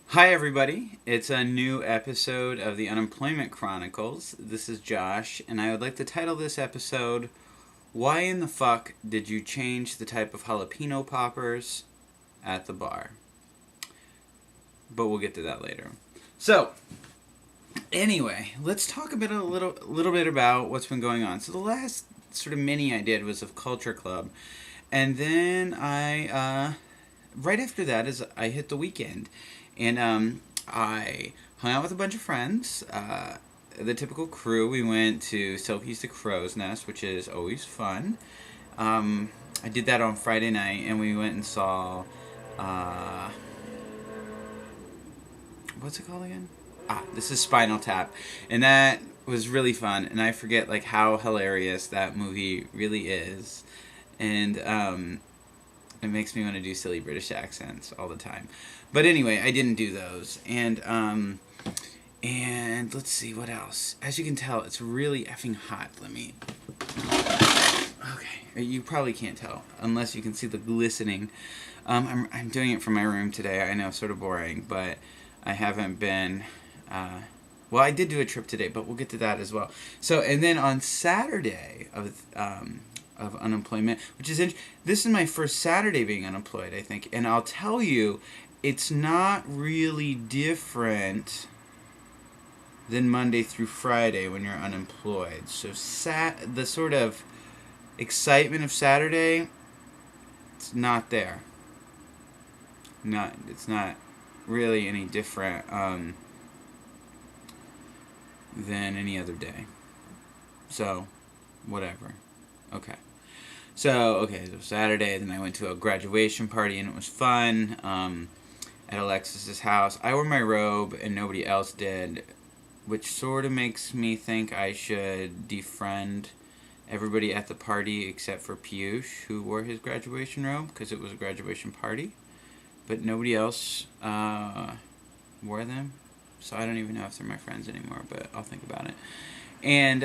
Hi, everybody. It's a new episode of the Unemployment Chronicles. This is Josh, and I would like to title this episode, Why in the Fuck Did You Change the Type of Jalapeno Poppers at the Bar? But we'll get to that later. So, anyway, let's talk a little bit about what's been going on. So, the last sort of mini I did was of Culture Club, and then right after that is I hit the weekend. And I hung out with a bunch of friends. The typical crew. We went to Silky's to Crow's Nest, which is always fun. I did that on Friday night, and we went and saw. What's it called again? This is Spinal Tap, and that was really fun. And I forget like how hilarious that movie really is, and it makes me want to do silly British accents all the time. But anyway, I didn't do those. And let's see what else. As you can tell, it's really effing hot. Okay, you probably can't tell unless you can see the glistening. I'm doing it from my room today. I know, sort of boring, but I haven't been. Well, I did do a trip today, but we'll get to that as well. So, and then on Saturday of unemployment, which is this is my first Saturday being unemployed, I think, and I'll tell you, it's not really different than Monday through Friday when you're unemployed. So the sort of excitement of Saturday, it's not there. It's not really any different than any other day. So, whatever. Okay. So Saturday, then I went to a graduation party and it was fun at Alexis's house. I wore my robe and nobody else did, which sort of makes me think I should defriend everybody at the party except for Piyush, who wore his graduation robe because it was a graduation party. But nobody else wore them, so I don't even know if they're my friends anymore, but I'll think about it. And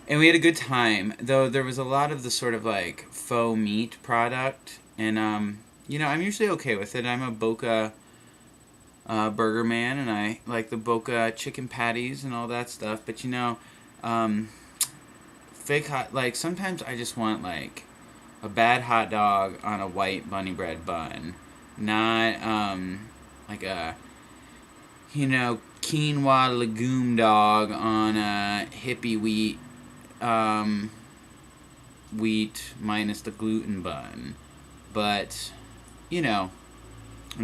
we had a good time, though there was a lot of the sort of like faux meat product, and I'm usually okay with it. I'm a Boca burger man, and I like the Boca chicken patties and all that stuff. But fake hot, like sometimes I just want like a bad hot dog on a white bunny bread bun, not like a quinoa legume dog on a hippie wheat minus the gluten bun. But when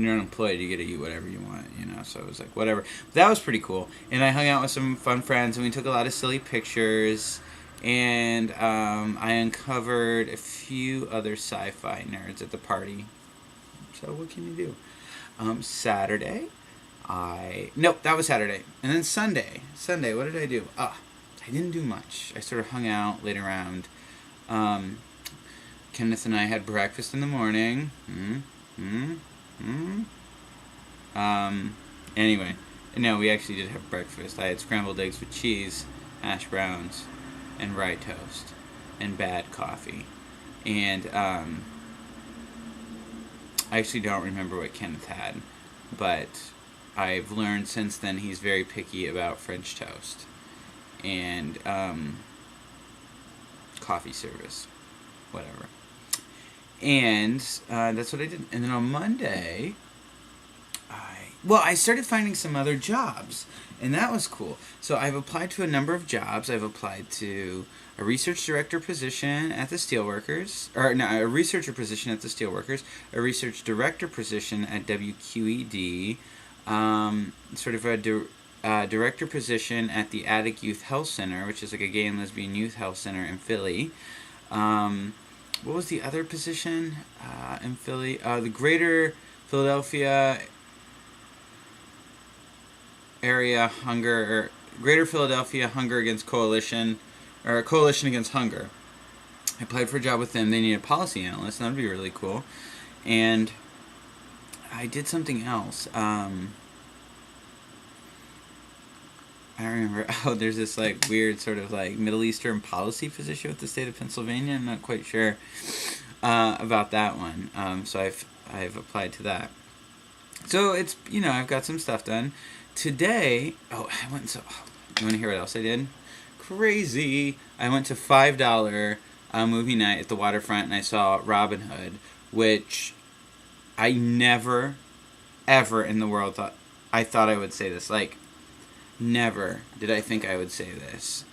you're unemployed, you get to eat whatever you want, so it was like whatever. But that was pretty cool, and I hung out with some fun friends, and we took a lot of silly pictures. And I uncovered a few other sci-fi nerds at the party. So what can you do? Saturday, that was Saturday. And then Sunday, what did I do? I didn't do much. I sort of hung out, laid around. Kenneth and I had breakfast in the morning. Anyway, no, we actually did have breakfast. I had scrambled eggs with cheese, hash browns, and rye toast, and bad coffee. And I actually don't remember what Kenneth had, but I've learned since then he's very picky about French toast and coffee service, whatever. And that's what I did. And then on Monday, I started finding some other jobs, and that was cool. So I've applied to a number of jobs. I've applied to a research director position at the Steelworkers, a researcher position at the Steelworkers, a research director position at WQED, sort of a director position at the Attic Youth Health Center, which is like a gay and lesbian youth health center in Philly. What was the other position in Philly? The Greater Philadelphia Area Hunger, or Greater Philadelphia Hunger Against Coalition, or Coalition Against Hunger. I applied for a job with them. They need a policy analyst, and that would be really cool. And I did something else. I don't remember. Oh, there's this like weird sort of like Middle Eastern policy position with the state of Pennsylvania. I'm not quite sure about that one. So I've applied to that. So it's, I've got some stuff done. Today, I went to, you want to hear what else I did? Crazy. I went to $5 movie night at the waterfront and I saw Robin Hood, which I never, ever in the world thought I would say this. Like, never did I think I would say this.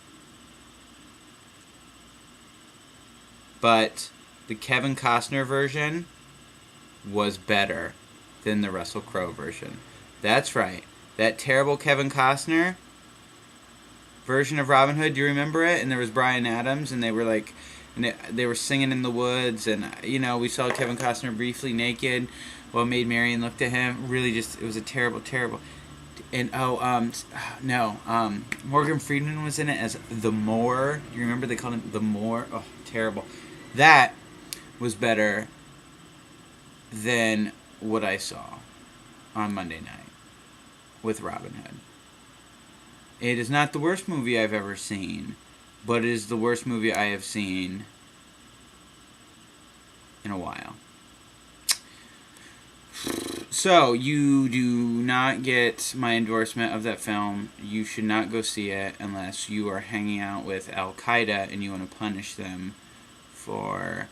But the Kevin Costner version was better than the Russell Crowe version. That's right. That terrible Kevin Costner version of Robin Hood, do you remember it? And there was Bryan Adams, and they were like, they were singing in the woods, and we saw Kevin Costner briefly naked while Maid Marian looked at him. Really, it was a terrible, terrible. And Morgan Freeman was in it as the Moor. You remember they called him the Moor? Oh, terrible. That was better than what I saw on Monday night with Robin Hood. It is not the worst movie I've ever seen, but it is the worst movie I have seen in a while. So, you do not get my endorsement of that film. You should not go see it unless you are hanging out with Al-Qaeda and you want to punish them for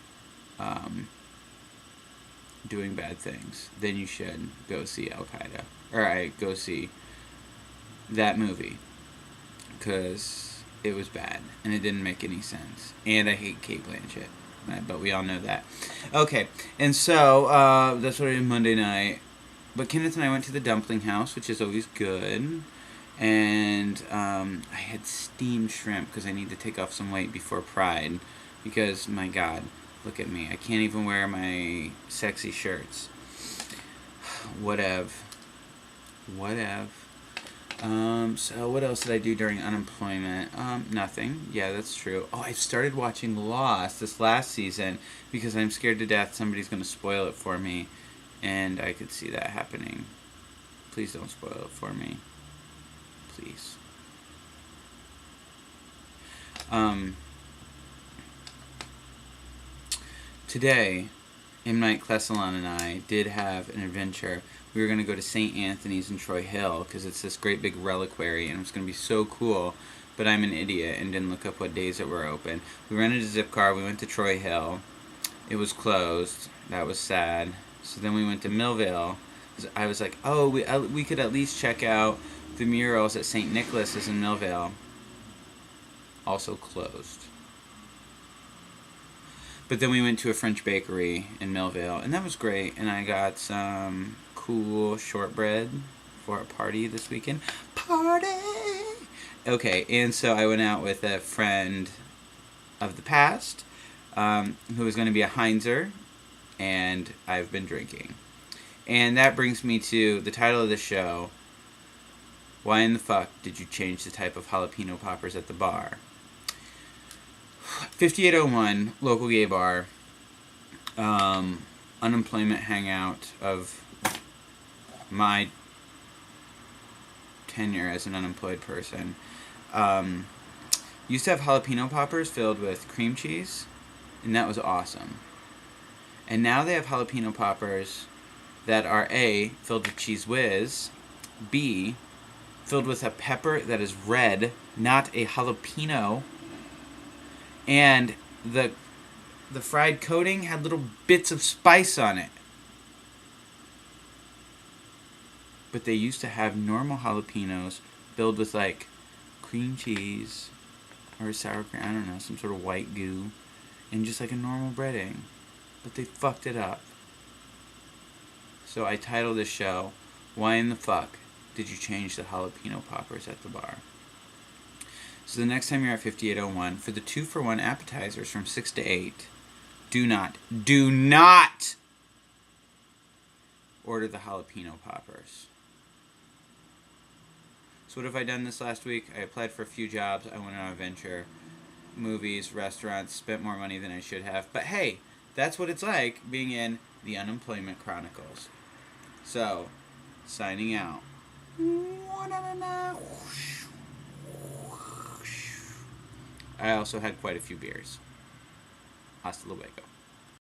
doing bad things. Then you should go see Al-Qaeda. Or go see that movie. Because it was bad. And it didn't make any sense. And I hate Cate Blanchett. But we all know that. Okay. And so, that's what I did Monday night. But Kenneth and I went to the Dumpling House, which is always good. And I had steamed shrimp because I need to take off some weight before Pride. Because, my God, look at me. I can't even wear my sexy shirts. Whatever. So what else did I do during unemployment? Nothing. Yeah, that's true. Oh, I've started watching Lost this last season because I'm scared to death somebody's going to spoil it for me. And I could see that happening. Please don't spoil it for me. Please. Today, M. Night Clessalon and I did have an adventure. We were going to go to St. Anthony's in Troy Hill because it's this great big reliquary and it was going to be so cool, but I'm an idiot and didn't look up what days it were open. We rented a zip car. We went to Troy Hill. It was closed. That was sad. So then we went to Millvale. I was like, oh, we could at least check out the murals at St. Nicholas's in Millvale. Also closed. But then we went to a French bakery in Millvale, and that was great. And I got some cool shortbread for a party this weekend. Party! Okay, and so I went out with a friend of the past who was going to be a Heinzer, and I've been drinking. And that brings me to the title of the show, Why in the Fuck Did You Change the Type of Jalapeno Poppers at the Bar? 5801, local gay bar, unemployment hangout of my tenure as an unemployed person. Used to have jalapeno poppers filled with cream cheese, and that was awesome. And now they have jalapeno poppers that are A, filled with Cheese Whiz, B, filled with a pepper that is red, not a jalapeno, and the fried coating had little bits of spice on it. But they used to have normal jalapenos filled with like cream cheese or sour cream, I don't know, some sort of white goo, and just like a normal breading. But they fucked it up. So I titled this show, Why in the Fuck Did You Change the Jalapeno Poppers at the Bar? So the next time you're at 5801, for the 2-for-1 appetizers from 6 to 8, do not order the jalapeno poppers. So what have I done this last week? I applied for a few jobs. I went on a venture. Movies, restaurants, spent more money than I should have. But hey, that's what it's like being in the Unemployment Chronicles. So, signing out. I also had quite a few beers. Hasta luego.